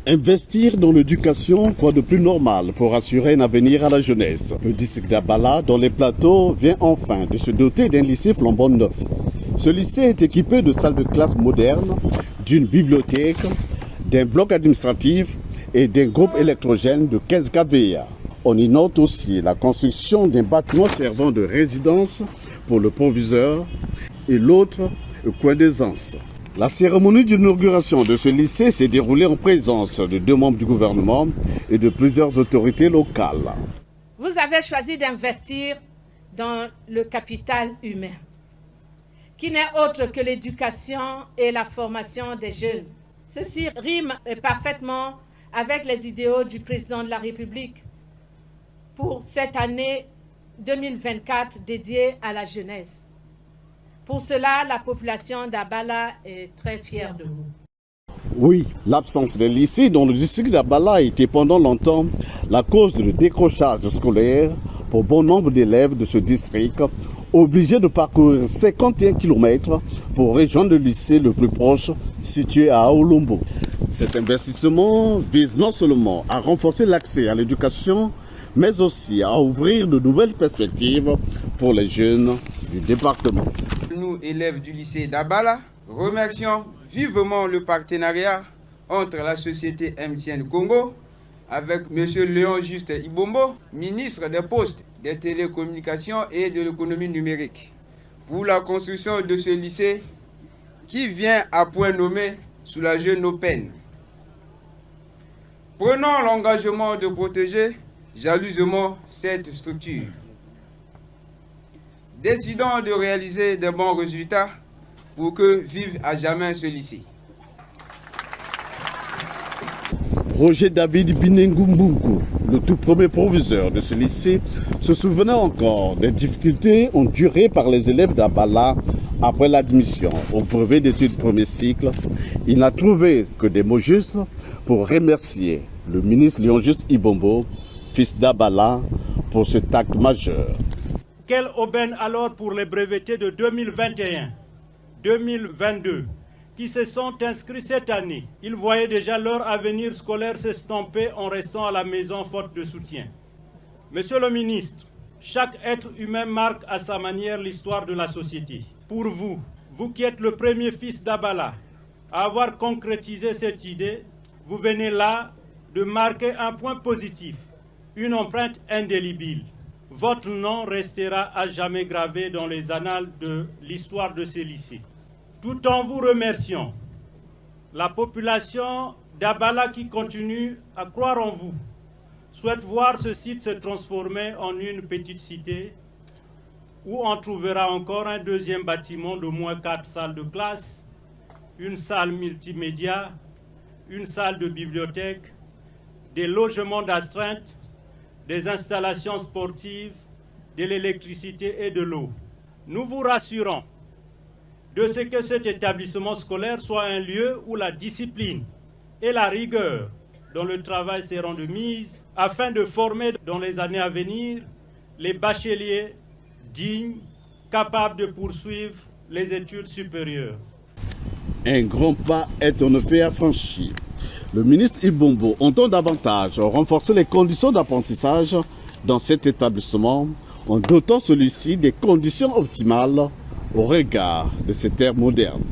Investir dans l'éducation, quoi de plus normal pour assurer un avenir à la jeunesse. Le district d'Abala, dans les plateaux, vient enfin de se doter d'un lycée flambant neuf. Ce lycée est équipé de salles de classe modernes, d'une bibliothèque, d'un bloc administratif et d'un groupe électrogène de 15 kVA. On y note aussi la construction d'un bâtiment servant de résidence pour le proviseur et l'autre au coin des Anses. La cérémonie d'inauguration de ce lycée s'est déroulée en présence de 2 membres du gouvernement et de plusieurs autorités locales. Vous avez choisi d'investir dans le capital humain, qui n'est autre que l'éducation et la formation des jeunes. Ceci rime parfaitement avec les idéaux du président de la République pour cette année 2024 dédiée à la jeunesse. Pour cela, la population d'Abala est très fière de vous. Oui, l'absence des lycées dans le district d'Abala a été pendant longtemps la cause de décrochage scolaire pour bon nombre d'élèves de ce district, obligés de parcourir 51 km pour rejoindre le lycée le plus proche, situé à Aolombo. Cet investissement vise non seulement à renforcer l'accès à l'éducation, mais aussi à ouvrir de nouvelles perspectives pour les jeunes du département. Nous, élèves du lycée d'Abala, remercions vivement le partenariat entre la société MTN Congo avec M. Léon Juste Ibombo, ministre des Postes, des Télécommunications et de l'économie numérique, pour la construction de ce lycée qui vient à point nommé sous la jeune Open. Prenons l'engagement de protéger jalousement cette structure. Décidons de réaliser de bons résultats pour que vive à jamais ce lycée. Roger David Binengumbungu, le tout premier proviseur de ce lycée, se souvenait encore des difficultés endurées par les élèves d'Abala après l'admission au brevet d'études premier cycle. Il n'a trouvé que des mots justes pour remercier le ministre Léon Juste Ibombo, fils d'Abala, pour cet acte majeur. Quelle aubaine alors pour les brevetés de 2021-2022 qui se sont inscrits cette année. Ils voyaient déjà leur avenir scolaire s'estomper en restant à la maison faute de soutien. Monsieur le ministre, chaque être humain marque à sa manière l'histoire de la société. Pour vous, vous qui êtes le premier fils d'Abala à avoir concrétisé cette idée, vous venez là de marquer un point positif, une empreinte indélébile. Votre nom restera à jamais gravé dans les annales de l'histoire de ces lycées. Tout en vous remerciant, la population d'Abala qui continue à croire en vous souhaite voir ce site se transformer en une petite cité où on trouvera encore un deuxième bâtiment d'au moins 4 salles de classe, une salle multimédia, une salle de bibliothèque, des logements d'astreinte, des installations sportives, de l'électricité et de l'eau. Nous vous rassurons de ce que cet établissement scolaire soit un lieu où la discipline et la rigueur dans le travail seront de mise afin de former dans les années à venir les bacheliers dignes, capables de poursuivre les études supérieures. Un grand pas est en effet à franchir. Le ministre Ibombo entend davantage renforcer les conditions d'apprentissage dans cet établissement en dotant celui-ci des conditions optimales au regard de cette ère moderne.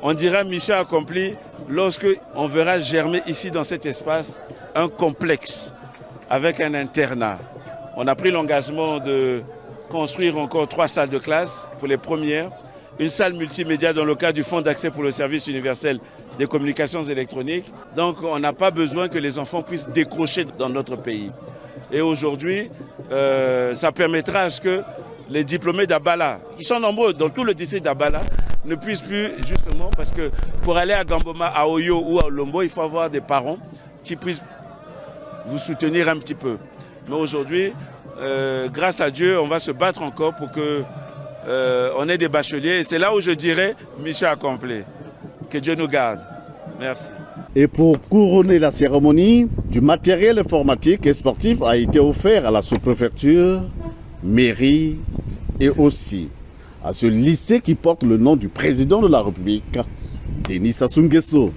On dira mission accomplie lorsque on verra germer ici dans cet espace un complexe avec un internat. On a pris l'engagement de construire encore 3 salles de classe pour les premières, une salle multimédia dans le cadre du Fonds d'accès pour le service universel des communications électroniques. Donc on n'a pas besoin que les enfants puissent décrocher dans notre pays. Et aujourd'hui, ça permettra à ce que les diplômés d'Abala, qui sont nombreux dans tout le district d'Abala, ne puissent plus, justement, parce que pour aller à Gamboma, à Oyo ou à Olombo, il faut avoir des parents qui puissent vous soutenir un petit peu. Mais aujourd'hui, grâce à Dieu, on va se battre encore pour que on ait des bacheliers. Et c'est là où je dirais mission accomplie. Que Dieu nous garde. Merci. Et pour couronner la cérémonie, du matériel informatique et sportif a été offert à la sous-préfecture, mairie et aussi à ce lycée qui porte le nom du président de la République, Denis Sassou Nguesso.